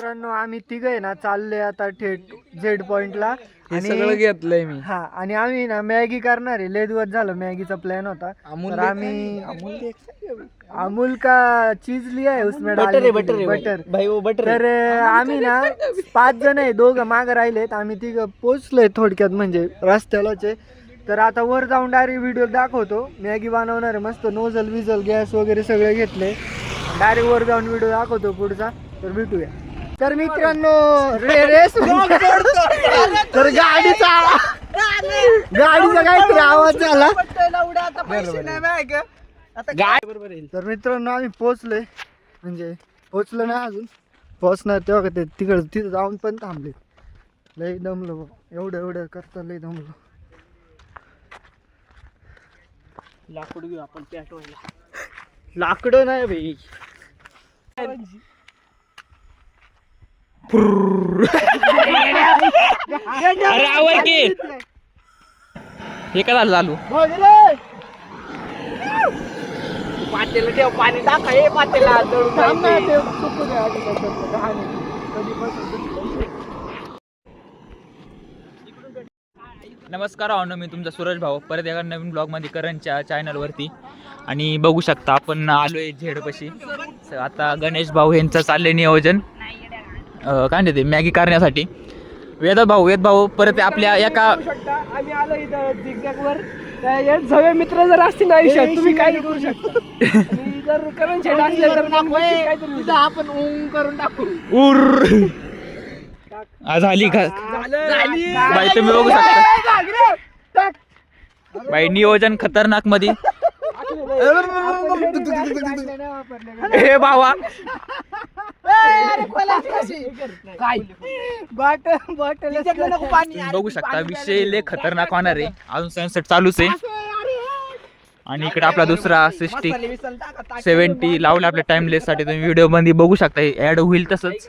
मित्रांनो आम्ही तिघे ना चालले आता थेट झेड पॉइंटला आणि सगळं घेतलंय मी. हा आणि आम्ही ना मॅगी करणार आहे. लय दिवस झालं मॅगीचा प्लॅन होता. तर आम्ही अमूल का चीज लिया है उसमें बटर भाई वो बटर तर आम्ही ना 5 जण आहे. दोघं मागं राहिलेत. आम्ही तिघं पोचलोय थोडक्यात म्हणजे रस्त्यालाच आहे. तर आता वर जाऊन डायरेक्ट व्हिडिओ दाखवतो. मॅगी बनवणार आहे मस्त. नोझल विझल गॅस वगैरे सगळे घेतले. डायरेक्ट वर जाऊन व्हिडिओ दाखवतो पुढचा. तर भेटूया. तर मित्रांनो रेस तर गाडीचा काहीतरी आवाज झाला. तर मित्रांनो आम्ही पोहोचलोय म्हणजे पोहोचलो ना अजून पोहोचणार तेव्हा ते तिथं जाऊन पण थांबले. लय दमलो एवढं करता लय दमलो. लाकूड घेऊ आपण पेटवायला. लाकडं नाही भाई. अरे आवर की हे काय झालं पातेला ठेव पाणी टाका. हे पातेला नमस्कार अहो मी तुमचा सूरज भाऊ परत एका नवीन ब्लॉग मध्ये करणच्या चॅनल वरती. आणि बघू शकता आपण आलोय झेडपाशी. आता गणेश भाऊ यांचं चाललंय नियोजन काय म्हणते मॅगी करण्यासाठी. वेद भाऊ परत आपल्या एका आम्ही आलो इथं झिगझॅगवर. सगळे मित्र जर असतील ना आयुष्यात तुम्ही काय करू शकता. जर करण छेड असले तर आपण ऊन करून टाकू. झाली का बाई तुम्ही बघू शकता. बाई नियोजन खतरनाक मध्ये. हे भावा बघू शकता विषय लय खतरनाक होणार आहे. अजून सनसेट चालूच आहे. आणि इकडे आपला दुसरा 60-70 लावला आपल्या टाइमलेस साठी. तुम्ही व्हिडिओ मध्ये बघू शकता ऍड होईल तसंच.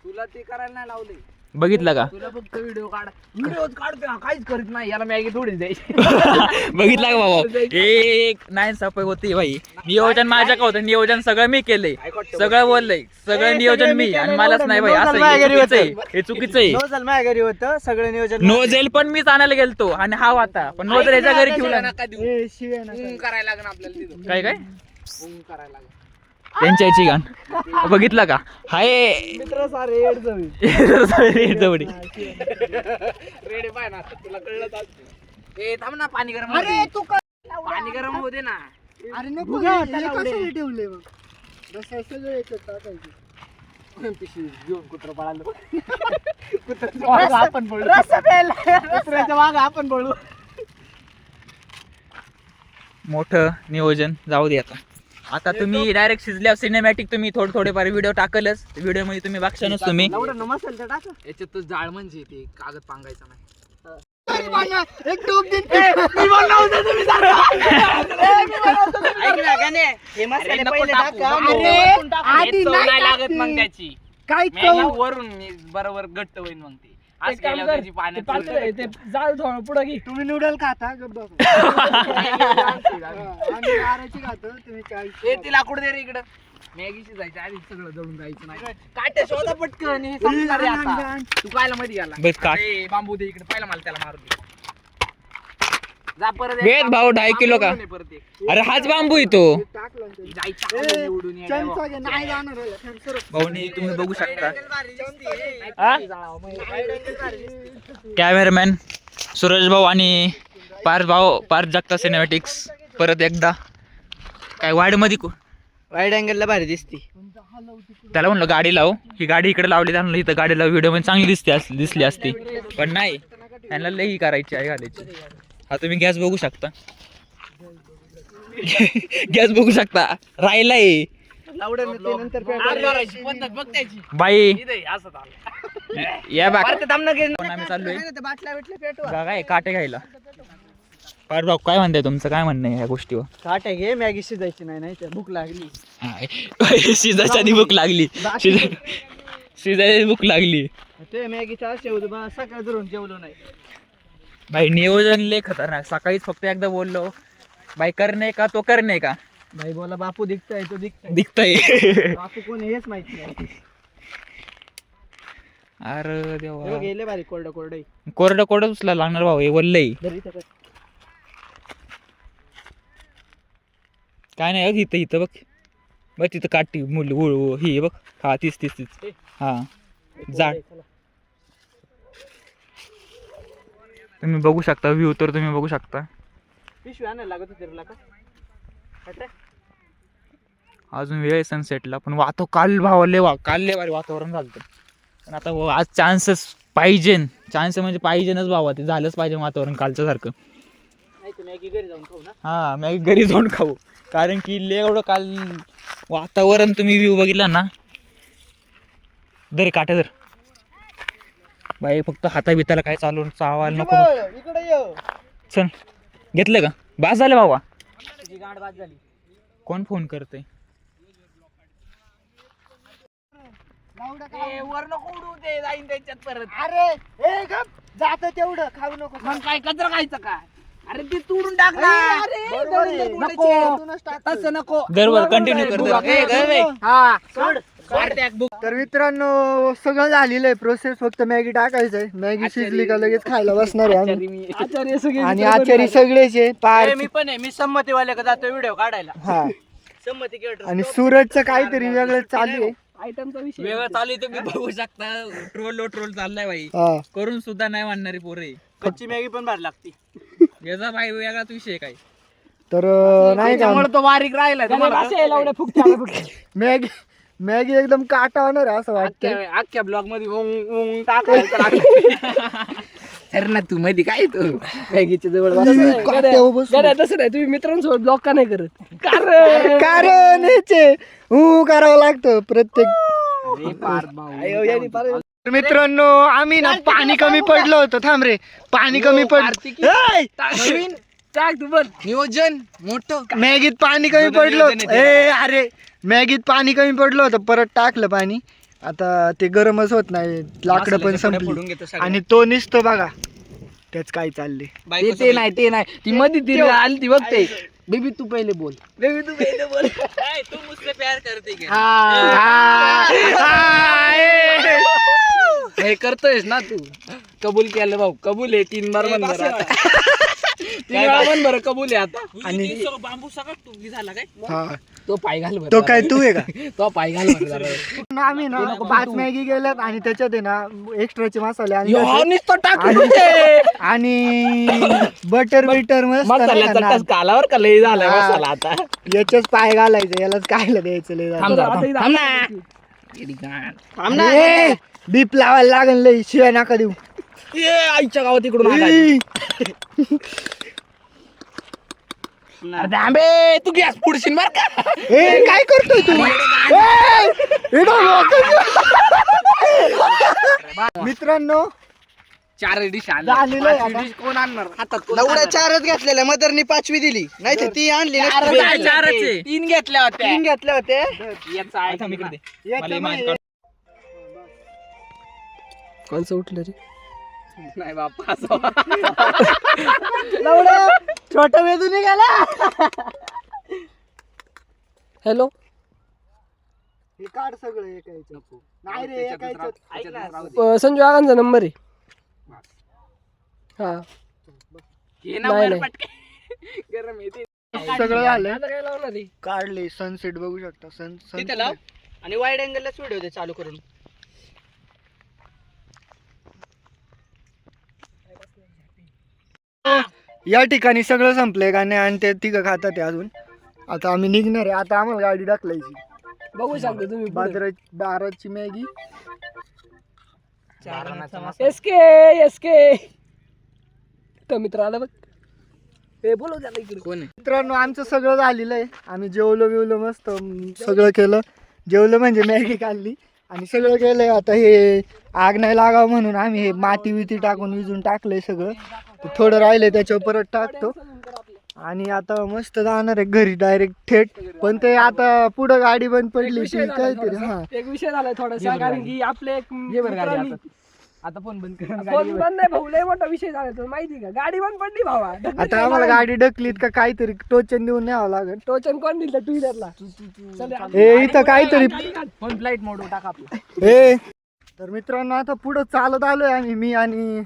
तुला ते करायला नाही लावले. बघितलं का तुला फक्त व्हिडिओ काढतोय काहीच करीत नाही. याला मॅगी थोडीच द्यायची. बघितलं का बाबा एक नाही सफाई होती भाई. नियोजन माझ्या का होतं. नियोजन सगळं मी केलंय. सगळं बोललंय. सगळं नियोजन मी आणि मलाच नाही भाई. असं हे चुकीचं आहे. नोझल माझ्या घरी होतं सगळं नियोजन. नोझेल पण मीच आणायला गेलतो आणि हा आता पण नोझेल याच्या घरी ठेवला. करायला लागेल आपल्याला. काय करायला लागेल त्यांच्या याची गाण बघितलं का. हाय मित्र सारे जवडी रेडे पाय ना तुला कळलं. ए थांब ना पाणी गरम. अरे तू पाणी गरम होऊ दे ना. अरे नको कशाला ठेवले मग. रस्सा सगळं याच्यात टाकायचं. पिशवी घेऊन कुत्र पळालं. कुत्र्याच्या मागं आपण पळू. रस्सा प्यायला कुत्र्याच्या मागं आपण पळू. मोठं नियोजन जाऊ दे. आता तुम्ही डायरेक्ट शिजल्यावर सिनेमॅटिक तुम्ही थोडेफार व्हिडिओ टाकलच. व्हिडिओ मध्ये तुम्ही बघशानच तुम्ही. मसाला टाका याच्यात जाळ म्हणजे ते कागद पांगायचा नाही. एक टोप लागत मग त्याची काय वरून बरोबर घट्ट होईल मग ती. तुम्ही नूडल खाता ती लाकूड दे रे इकडं. मॅगीची जायचं आधी सगळं जळून जायचं नाही. काट्या शोधा पटकन. तू कायला मध्ये गेला. बांबू दे इकडे पहिला मला त्याला मारू दे. जा परत वेद भाऊ 2.5 किलो का. अरे हाच बांबू येतो भाऊनी तुम्ही बघू शकता. कॅमेरामॅन सूरज भाऊ आणि पार्थ जगता सिनेमॅटिक्स परत एकदा. काय वाईड मध्ये वाईड अँगलला भारी दिसती. त्याला म्हणलं गाडी लाव. ही गाडी इकडे लावली त्यांना इथं गाडी लाव. व्हिडिओ मध्ये चांगली दिसली असती पण नाही. त्यांना लई करायची आहे घालायची. हा तुम्ही गॅस बघू शकता. गॅस बघू शकता राहिलाय. बाई या बाग आम्ही चाललोय काय काटे घ्यायला. पार भाऊ काय म्हणताय तुमचं काय म्हणणं आहे या गोष्टीवर. काटे घे मॅगी शिजायची नाही तर भूक लागली. शिजायच्या आधी भूक लागली. शिजायची भूक लागली. ते मॅगीचा असे होतं बा. सकाळ धरून जेवलो नाही भाई. नियोजन लय खतरनाक. सकाळीच फक्त एकदा बोललो भाई करणे का तो करणे का. भाई बोला बापू दिखताय तो दिखताय. दिखताय बापू कोण हेच माहिती नाही. अरे देवा गेले बारीक कोरडं कोरडं उचला लागणार भाऊ हे वल्लय काय नाही अग इथं बघ बघ तिथं काठी मुलं ही बघ हा तीच हा जाड तुम्ही बघू शकता व्ह्यू तर तुम्ही बघू शकता पिशवी आणायला लागत होती अजून वेळ आहे सनसेटला पण काल भाई वातावरण झालं पण आता आज चान्सेस पाहिजे चान्स म्हणजे पाहिजेनच भावा ते झालंच पाहिजे वातावरण कालच्या सारखं मॅगी घरी जाऊन खाऊ ना हा मॅगी घरी जाऊन खाऊ कारण की एवढं काल वातावरण तुम्ही व्ह्यू बघितला ना दर काटे दर बाई फक्त हाता बिताला काय चावायला नको चल घेतलं का बास झालं भावा गांड बाद झाली कोण फोन करते वर नको उडू दे जाईन त्यांच्यात परत अरे हे गप जात तेवढं खाऊ नको मग काय कचरा खायचं का अरे ती तोडून टाक ना तसं नको दरवर कंटिन्यू कर तर मित्रांनो सगळं झालेलं आहे प्रोसेस फक्त मॅगी टाकायचंय मॅगी शिजली का लगेच खायला बसणार आहे आम्ही आणि आचारी सगळेचे पार मी पण आहे मी संमतीवाल्या का जातो व्हिडिओ काढायला हा संमती केलं आणि सूरजचं काहीतरी वेगळं चालू आहे आयटमचा विषय वेगळं चालू आहे तुम्ही बघू शकता ट्रोल चाललाय बाई हा करून सुद्धा नाही म्हणणारी पोरे कच्ची मॅगी पण भारी लागते याचा भाई वेगळाच विषय काय तर नाही का तो बारीक राहिला मॅगी एकदम काटा होणार आहे असं वाटतं अख्ख्या ब्लॉग मध्ये टाकायचं तर ना तू मध्ये काय तू मॅगीच्या जवळ काट्यावर बसून. तसं नाही तुम्ही मित्रांसोबत ब्लॉग का नाही करत कारण याचे करावं लागतं प्रत्येक तर मित्रांनो आम्ही ना पाणी कमी पडलं होतं थांब रे पाणी कमी पडलं टाक तू बघ नियोजन मोठं मॅगीत पाणी कमी पडलं होतं ए अरे मॅगीत पाणी कमी पडलं होतं परत टाकलं पाणी आता ते गरमच होत नाही लाकडं पण संपली आणि तो निसतो बघा त्याच काय चालले ते नाही ती मध्ये ती आली ती बघते बेबी तू पहिले बोल तू मुझसे प्यार करते हे करतोयस ना तू कबूल केलं भाऊ कबूल आहे 3 बार बरं कबूल आहे आता आणि बांबू सगळं तू झाला काय हा तो पाय घाल तो काय तू आहे का तो पाय घाल आम्ही ना 5 मॅगी गेल्यात आणि त्याच्यात आहे ना एक्स्ट्राचे मसाले आणि बटर मस्त कालावर का लय झाला मसाला आता याच्याच पाय घालायचं यालाच कायला द्यायचं लय बीप लावायला लागल लय शिवाय नका देऊ आईच्या गावात इकडून अरे तू गॅस पुढशील बर का काय करतोय तू मित्रांनो 4 डिश झालेलं आहे आता. कोण आणणार हातात एवढ्या 4च घेतलेल्या मदरनी 5वी दिली नाही तर ती आणली नसती. 3 घेतल्या होत्या 3 घेतले होते कोणचं उठलं रे नाही बाप्पा छोटा वेदू निघाला हॅलो हे काढ सगळं एकायचं नाही रे एकायचं संजू आगांचा नंबर आहे हा गरम येते सगळं झालं काढले सनसेट बघू शकता तिथे लाव आणि वाईड अँगललाच व्हिडिओ दे चालू करून या ठिकाणी सगळं संपलंय गाणे आणि ते तिघं खातात आहे अजून आता आम्ही निघणार आहे आता आम्हाला गाडी ढकलायची बघू शकता तुम्ही दाराची मॅगी एसके तो मित्र आला बघ हे बोलव त्याला इकडे कोण आहे मित्रांनो आमचं सगळं झालेलं आहे आम्ही जेवलो मस्त सगळं केलं जेवलं म्हणजे मॅगी खाल्ली आणि सगळं केलंय आता हे आग नाही लागावं म्हणून आम्ही हे माती विती टाकून विजून टाकलंय सगळं थोडं राहिलंय त्याच्यावर परत टाकतो आणि आता मस्त जाणार आहे घरी डायरेक्ट थेट पण ते आता पुढं गाडी बंद पडली काहीतरी हा एक विषय झालाय थोडासा कारण की आपले आता फोन बंद फोन बंद नाही भाऊ लय मोठा विषय झाला तो माहिती का गाडी बंद पडली भावा आता आम्हाला गाडी ढकलीत का काहीतरी टोचन देऊन न्यावं लागेल टोचन कोण दिलं टू व्हीलरला हे इथं काहीतरी फोन फ्लाईट मोड टाक आपला हे तर मित्रांनो आता पुढं चालत आलोय आम्ही, मी आणि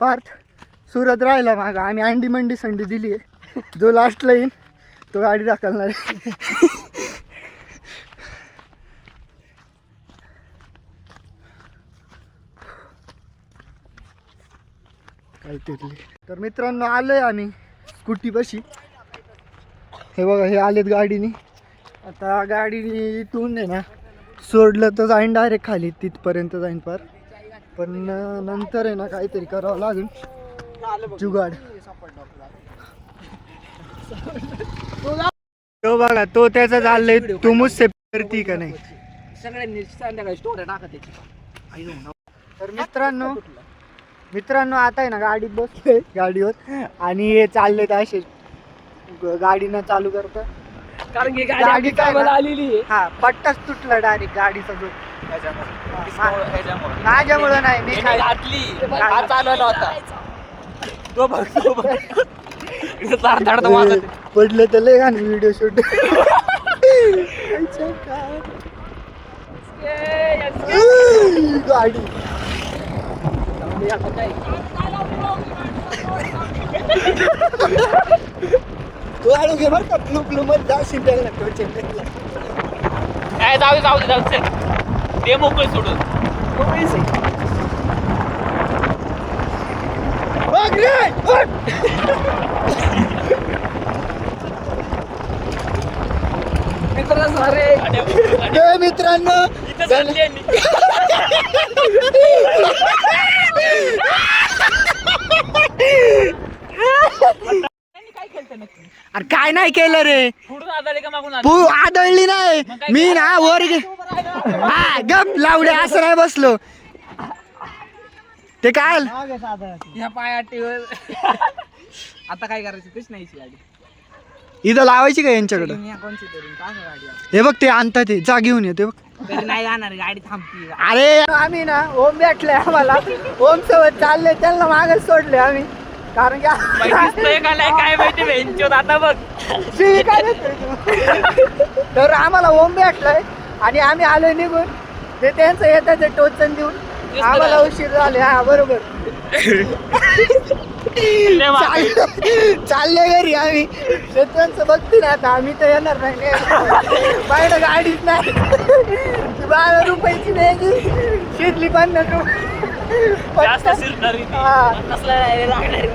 पार्थ. सुरत राहिला मागं, आम्ही अंडी मंडी संडी दिली आहे. जो लास्टला येईन तो गाडी दाखलणार आहे. काहीतरी. तर मित्रांनो आलोय आम्ही स्कूटी पाशी. हे बघा हे आलेत गाडीनी. आता गाडीने इथून आहे ना सोडलं तर जाईन डायरेक्ट खाली, तिथपर्यंत जाईन पार. पण नंतर आहे ना काहीतरी करावं लागेल जुगाड. तो बघा तो त्याचा चाललंय, तू मुझसे करती का नाही. सगळ्यांनी संध्याकाळी स्टोऱ्या टाका त्याची. तर मित्रांनो आता आहे ना गाडीत बसलोय गाडीवर आणि हे चालले तर असे गाडीनं चालू करतं. कारण की गाडी गाडी काय कामाला ना? आलेली आहे. हा पट्टाच तुटला डायरेक्ट गाडीचा जो. माझ्यामुळं नाही, मी काय पडलं तर लय गाणं व्हिडिओ शूट. गाडी तू आडू घे बरं का, ब्लू ब्लू मध्ये जाशील त्याला जाऊ दे ते मोकळे सोडून. मित्रांनो अरे काय नाही केलं रे, पुढून आदळले का मागून तू आदळली नाही. मी ना वर हा गप लावले असं नाही बसलो. ते काय ह्या पायाटीवर आता काय करायचं तेच नाही गाडी. इथं लावायची का यांच्याकडे. कोणची तरी टाका गाडी. हे बघ ते आणतात ते, जा घेऊन येते बघ. तरी नाही जाणार गाडी थांबती. अरे आम्ही ना ओम भेटले आम्हाला, ओम सोबत चालले, त्यांना मागच सोडले आम्ही. कारण की काय माहिती बेंचोत आता बघ. तर आम्हाला ओम भेटलाय आणि आम्ही आलोय निघून. ते त्यांचं येतात ते टोचन देऊन आम्हाला उशीर झाले. हा बरोबर. चालले घरी आम्ही. त्यांचं बघते ना आता, आम्ही तर येणार नाही. बाहेर गाडीच नाही. 12 रुपयाची मॅगी शिजली 50 रुपये. जास्त शिरणारी हा. लागणारी.